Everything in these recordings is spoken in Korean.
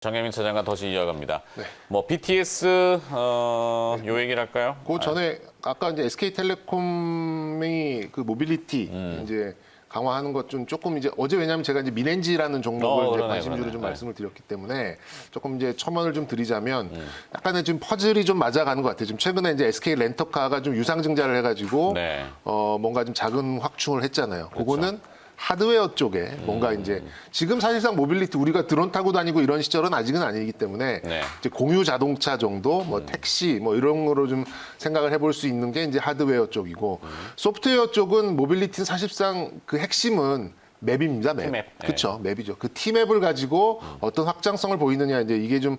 정혜민 차장과 더시 이어갑니다. 네. 뭐 BTS 요 얘기를 할까요? 그 전에 아까 이제 SK텔레콤이 그 모빌리티 이제 강화하는 것 좀 조금 이제 어제 왜냐하면 제가 이제 민엔지라는 종목을 이제 그러네, 관심주로 그러네. 좀 네. 말씀을 드렸기 때문에 조금 이제 첨언을 좀 드리자면 약간의 좀 퍼즐이 좀 맞아가는 것 같아요. 지금 최근에 이제 SK 렌터카가 좀 유상증자를 해가지고 네. 뭔가 좀 작은 확충을 했잖아요. 그거는 하드웨어 쪽에 뭔가 이제 지금 사실상 모빌리티 우리가 드론 타고 다니고 이런 시절은 아직은 아니기 때문에 네. 이제 공유 자동차 정도 뭐 택시 뭐 이런 거로 좀 생각을 해볼 수 있는 게 이제 하드웨어 쪽이고 소프트웨어 쪽은 모빌리티는 사실상 그 핵심은 맵입니다, 맵. T맵. 그렇죠, 맵이죠. 그 T맵을 가지고 어떤 확장성을 보이느냐 이제 이게 좀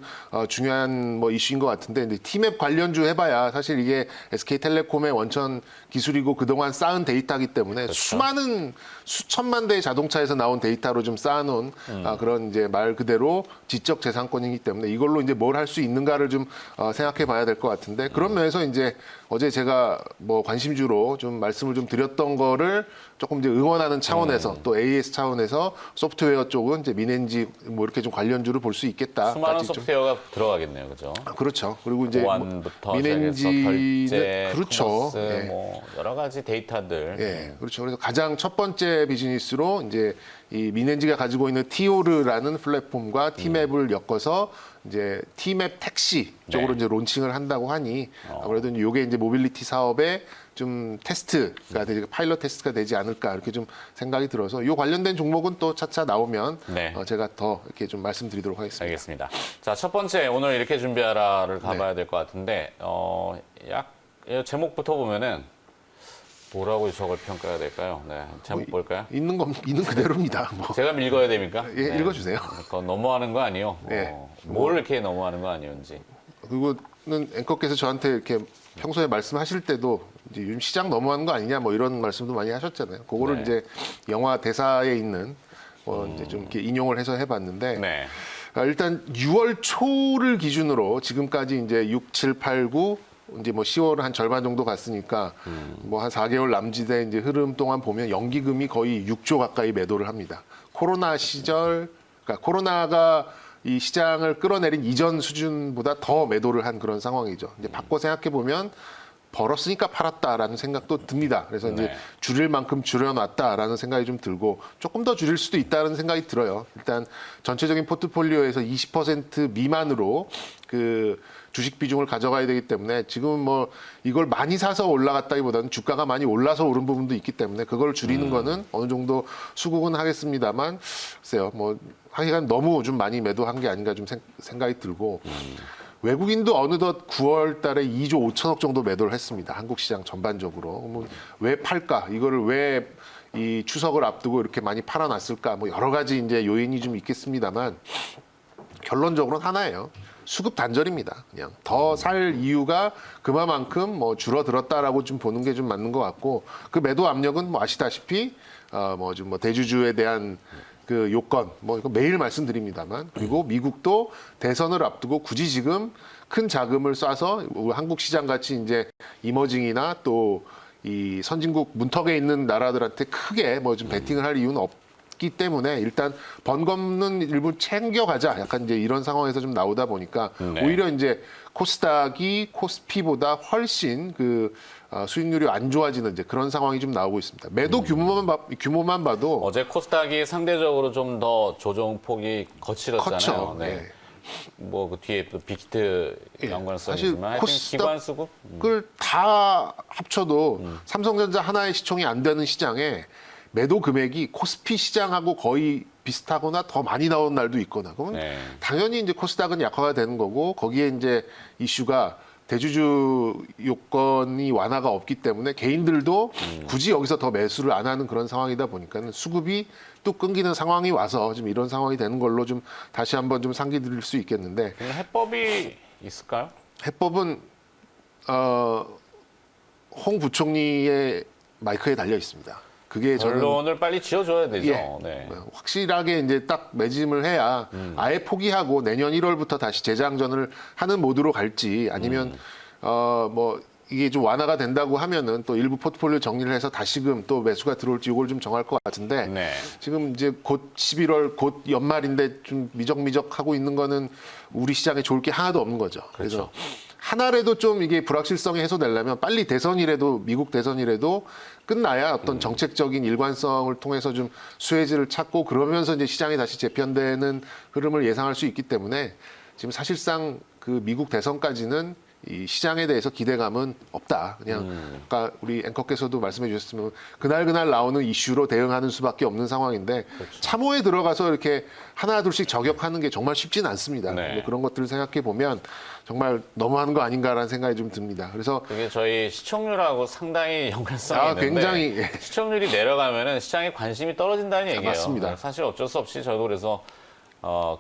중요한 뭐 이슈인 것 같은데 이제 T맵 관련주 해봐야 사실 이게 SK텔레콤의 원천 기술이고 그동안 쌓은 데이터이기 때문에 수많은 수천만 대의 자동차에서 나온 데이터로 좀 쌓아놓은 그런 이제 말 그대로 지적 재산권이기 때문에 이걸로 이제 뭘 할 수 있는가를 좀 생각해봐야 될 것 같은데 그런 면에서 이제 어제 제가 뭐 관심주로 좀 말씀을 좀 드렸던 거를 조금 이제 응원하는 차원에서 또 AS 차원에서 소프트웨어 쪽은 이제 민엔지 뭐 이렇게 좀 관련주를 볼 수 있겠다. 수많은 소프트웨어가 들어가겠네요, 그죠? 그렇죠. 그리고 이제 보안부터 민엔지 결제, 그렇죠. 커머스, 예. 뭐 여러 가지 데이터들. 예, 그렇죠. 그래서 가장 첫 번째 비즈니스로 이제 이 민엔지가 가지고 있는 티오르라는 플랫폼과 티맵을 엮어서 이제 티맵 택시 쪽으로 네. 이제 론칭을 한다고 하니 아무래도 이게 이제 모빌리티 사업에 좀 테스트가 되지 파일럿 테스트가 되지 않을까 이렇게 좀 생각이 들어서 이 관련된 종목은 또 차차 나오면 네. 제가 더 이렇게 좀 말씀드리도록 하겠습니다. 알겠습니다. 자, 첫 번째 오늘 이렇게 준비하라를 가봐야 될 것 같은데 제목부터 보면은 뭐라고 저걸 평가해야 될까요? 네, 제목 볼까요? 있는 건 있는 그대로입니다. 뭐. 제가 읽어야 됩니까? 예, 읽어주세요. 그건 너무하는 거 아니요? 네. 뭘 이렇게 너무하는 거 아니었는지. 그거는 앵커께서 저한테 이렇게 평소에 말씀하실 때도 이제 요즘 시장 너무하는 거 아니냐 뭐 이런 말씀도 많이 하셨잖아요. 그거를 네. 이제 영화 대사에 있는 이제 좀 이렇게 인용을 해서 해봤는데 네. 일단 6월 초를 기준으로 지금까지 이제 6, 7, 8, 9 이제 뭐 10월은 한 절반 정도 갔으니까 뭐 한 4개월 남짓의 이제 흐름 동안 보면 연기금이 거의 6조 가까이 매도를 합니다. 코로나 시절, 그러니까 코로나가 이 시장을 끌어내린 이전 수준보다 더 매도를 한 그런 상황이죠. 이제 바꿔 생각해 보면 벌었으니까 팔았다라는 생각도 듭니다. 그래서 이제 네. 줄일 만큼 줄여놨다라는 생각이 좀 들고 조금 더 줄일 수도 있다는 생각이 들어요. 일단 전체적인 포트폴리오에서 20% 미만으로 그 주식 비중을 가져가야 되기 때문에 지금 뭐 이걸 많이 사서 올라갔다기보다는 주가가 많이 올라서 오른 부분도 있기 때문에 그걸 줄이는 거는 어느 정도 수긍은 하겠습니다만 글쎄요 뭐 하여간 너무 좀 많이 매도한 게 아닌가 좀 생각이 들고 외국인도 어느덧 9월 달에 2조 5천억 정도 매도를 했습니다. 한국 시장 전반적으로. 뭐 왜 팔까? 이거를 왜 이 추석을 앞두고 이렇게 많이 팔아놨을까? 뭐 여러 가지 이제 요인이 좀 있겠습니다만 결론적으로는 하나예요. 수급 단절입니다. 그냥 더 살 이유가 그만큼 뭐 줄어들었다라고 좀 보는 게 좀 맞는 것 같고 그 매도 압력은 뭐 아시다시피 뭐 좀 뭐 대주주에 대한 그 요건 뭐 이거 매일 말씀드립니다만 그리고 미국도 대선을 앞두고 굳이 지금 큰 자금을 쏴서 한국 시장 같이 이제 이머징이나 또 이 선진국 문턱에 있는 나라들한테 크게 뭐 좀 베팅을 할 이유는 없기 때문에 일단 번거는 일부 챙겨가자 약간 이제 이런 상황에서 좀 나오다 보니까 네. 오히려 이제 코스닥이 코스피보다 훨씬 그 수익률이 안 좋아지는 이제 그런 상황이 좀 나오고 있습니다. 매도 규모만 봐도 어제 코스닥이 상대적으로 좀 더 조정폭이 거칠었잖아요. 컸죠. 네. 예. 뭐 그 뒤에 또 빅히트 연관성이지만 하여튼 코스닥- 기관 수급 그걸 다 합쳐도 삼성전자 하나의 시총이 안 되는 시장에 매도 금액이 코스피 시장하고 거의 비슷하거나 더 많이 나오는 날도 있거나 그러면 네. 당연히 이제 코스닥은 약화가 되는 거고 거기에 이제 이슈가 대주주 요건이 완화가 없기 때문에 개인들도 굳이 여기서 더 매수를 안 하는 그런 상황이다 보니까는 수급이 또 끊기는 상황이 와서 지금 이런 상황이 되는 걸로 좀 다시 한번 좀 상기 드릴 수 있겠는데 해법이 있을까요? 해법은 홍 부총리의 마이크에 달려 있습니다. 그게 저는 결론을 빨리 지어줘야 되죠. 예. 네. 확실하게 이제 딱 매짐을 해야 아예 포기하고 내년 1월부터 다시 재장전을 하는 모드로 갈지 아니면 뭐 이게 좀 완화가 된다고 하면은 또 일부 포트폴리오 정리를 해서 다시금 또 매수가 들어올지 이걸 좀 정할 것 같은데 네. 지금 이제 곧 11월 곧 연말인데 좀 미적미적하고 있는 거는 우리 시장에 좋을 게 하나도 없는 거죠. 그래서 하나라도 좀 이게 불확실성이 해소되려면 빨리 대선이라도 미국 대선이라도 끝나야 어떤 정책적인 일관성을 통해서 좀 수혜지를 찾고 그러면서 이제 시장이 다시 재편되는 흐름을 예상할 수 있기 때문에 지금 사실상 그 미국 대선까지는 이 시장에 대해서 기대감은 없다. 그냥 아까 우리 앵커께서도 말씀해 주셨으면 그날 나오는 이슈로 대응하는 수밖에 없는 상황인데 참호에 들어가서 이렇게 하나 둘씩 저격하는 게 정말 쉽지는 않습니다. 네. 근데 그런 것들을 생각해 보면 정말 너무하는 거 아닌가라는 생각이 좀 듭니다. 그래서 이게 저희 시청률하고 상당히 연관성이 있는데 굉장히 예. 시청률이 내려가면은 시장에 관심이 떨어진다는 얘기예요. 맞습니다. 사실 어쩔 수 없이 저도 그래서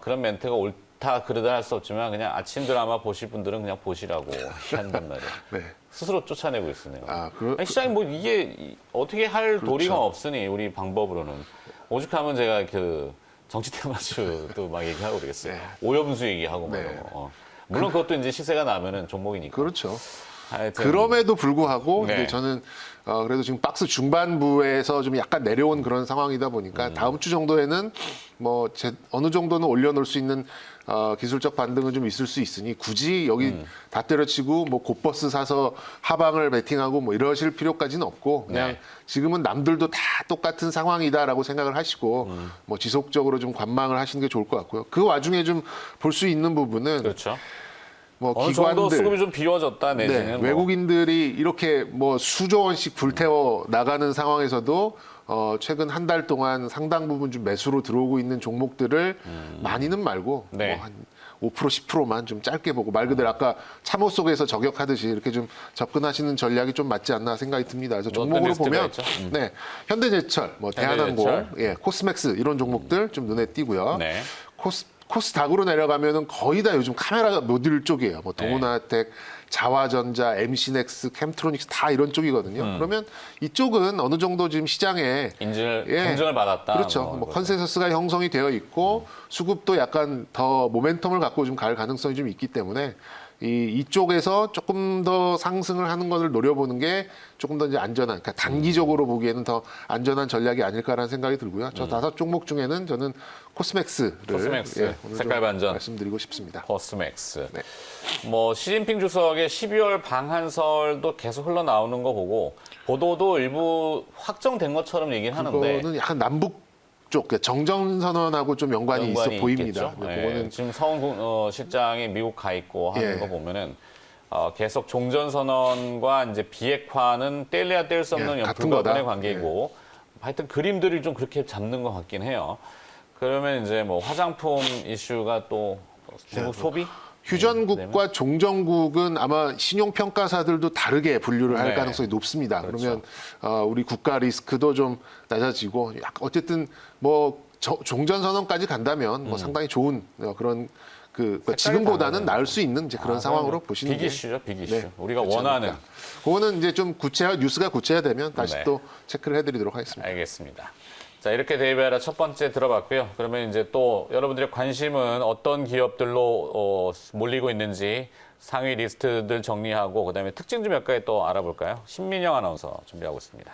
그런 멘트가 옳다 그르다 할 수 없지만 그냥 아침 드라마 보실 분들은 그냥 보시라고 한단 말이에요. 네. 스스로 쫓아내고 있으네요. 아니, 그 시장이 뭐 이게 어떻게 할 그렇죠. 도리가 없으니 우리 방법으로는 오죽하면 제가 그 정치 테마주도 막 얘기하고 그러겠어요. 네. 오염수 얘기하고 막 네. 이런 거. 물론 그것도 이제 시세가 나면은 종목이니까. 그렇죠. 하여튼 그럼에도 불구하고 네. 이제 저는 그래도 지금 박스 중반부에서 좀 약간 내려온 그런 상황이다 보니까 다음 주 정도에는 뭐 어느 정도는 올려놓을 수 있는 기술적 반등은 좀 있을 수 있으니 굳이 여기 다 때려치고 뭐 곧버스 사서 하방을 베팅하고 뭐 이러실 필요까지는 없고 그냥 네. 지금은 남들도 다 똑같은 상황이다라고 생각을 하시고 뭐 지속적으로 좀 관망을 하시는 게 좋을 것 같고요. 그 와중에 좀 볼 수 있는 부분은 그렇죠. 뭐 어느 정도 기관들 수급이 좀 비워졌다 내지는 네, 뭐. 외국인들이 이렇게 뭐 수조 원씩 불태워 나가는 상황에서도 최근 한 달 동안 상당 부분 좀 매수로 들어오고 있는 종목들을 많이는 말고 네. 뭐 한 5% 10%만 좀 짧게 보고 말 그대로 아까 참호 속에서 저격하듯이 이렇게 좀 접근하시는 전략이 좀 맞지 않나 생각이 듭니다. 그래서 종목으로 리스트가 보면 있죠? 네, 현대제철, 뭐 대한항공, 현대제철. 예, 코스맥스 이런 종목들 좀 눈에 띄고요. 네. 코스닥으로 내려가면은 거의 다 요즘 카메라가 모듈 쪽이에요. 뭐 동훈아텍, 자화전자, MC넥스, 캠트로닉스 다 이런 쪽이거든요. 그러면 이쪽은 어느 정도 지금 시장에 인증을 받았다. 그렇죠. 뭐 컨센서스가 형성이 되어 있고 수급도 약간 더 모멘텀을 갖고 좀 갈 가능성이 좀 있기 때문에 이쪽에서 조금 더 상승을 하는 것을 노려보는 게 조금 더 이제 안전한, 그러니까 단기적으로 보기에는 더 안전한 전략이 아닐까라는 생각이 들고요. 저 5종목 중에는 저는 코스맥스를 코스맥스, 오늘 색깔 좀 반전. 말씀드리고 싶습니다. 코스맥스. 네. 뭐 시진핑 주석의 12월 방한설도 계속 흘러나오는 거 보고 보도도 일부 확정된 것처럼 얘기는 하는데 그거는 약간 남북 쪽 정전선언하고 좀 연관이 있어 보입니다. 있겠죠. 네, 예, 그거는 지금 서훈 실장이 미국 가 있고 하는 예. 거 보면은 계속 종전선언과 이제 비핵화는 뗄래야 뗄 수 없는 예, 같은 불가분의 거다. 관계이고 하여튼 그림들이 좀 그렇게 잡는 것 같긴 해요. 그러면 이제 뭐 화장품 이슈가 또 중국 소비? 휴전국과 종전국은 아마 신용평가사들도 다르게 분류를 할 네. 가능성이 높습니다. 그렇죠. 그러면 우리 국가 리스크도 좀 낮아지고 어쨌든 뭐 종전선언까지 간다면 뭐 상당히 좋은 그런 그러니까 지금보다는 나을 수 있는 이제 그런 상황으로 보시는 게 빅이슈죠, 빅이슈. 네, 우리가 그렇지 원하는. 않을까. 그거는 이제 좀 뉴스가 구체화되면 다시 네. 또 체크를 해드리도록 하겠습니다. 알겠습니다. 자, 이렇게 데이비아라 첫 번째 들어봤고요. 그러면 이제 또 여러분들의 관심은 어떤 기업들로 몰리고 있는지 상위 리스트들 정리하고 그다음에 특징 좀 몇 가지 또 알아볼까요? 신민영 아나운서 준비하고 있습니다.